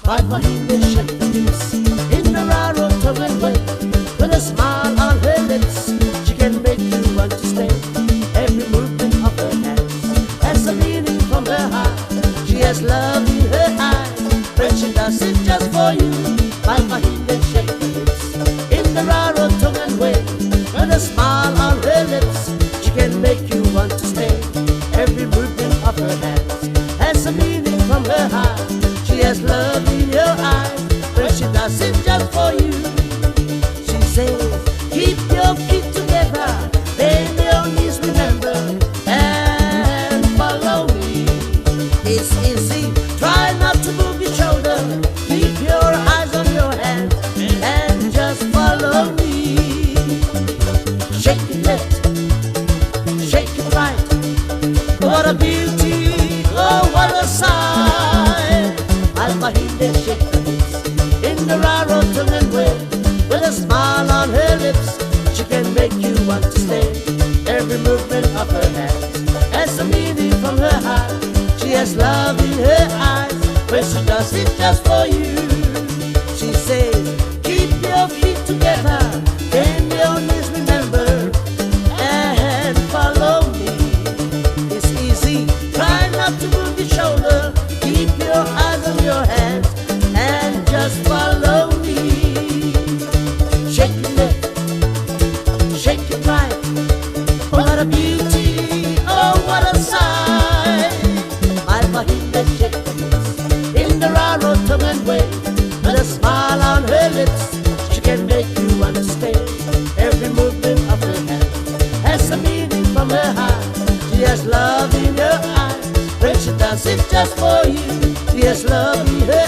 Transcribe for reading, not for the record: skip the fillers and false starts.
Right behind the shadows, in the railroad tugging way, with a smile on her lips, she can make you want to stay. Every movement of her hands has a meaning from her heart. She has love in her eyes, when she does it just for you. Right behind the shadows, in the railroad tugging way, with a smile on her lips, she can make you want to stay. Every movement of her hands has a meaning from her heart. She has love in your eyes when she does it just for you. She says, keep your feet together, bend your knees, remember, and follow me. It's easy, try not to move your shoulder, keep your eyes on your hand, and just follow me. Shake it left, shake it right, what a beauty, oh what a sight. Behind the shadows, in the railroad tugging way, with a smile on her lips, she can make you want to stay. Every movement of her hands has a meaning from her heart. She has love in her eyes when she does it just for you. She says, keep your feet together, bend your knees, remember, and follow me. It's easy, try not to move your shoulder, keep your eyes on your hands, and just follow me. Shake it left, shake it right, what a beauty, oh what a sight. Right behind the shadows, in the railroad tugging way, with a smile on her lips, she can make you want to stay. Every movement of her hands has a meaning from her heart. She has love in her eyes when she does it just for you. She has love in her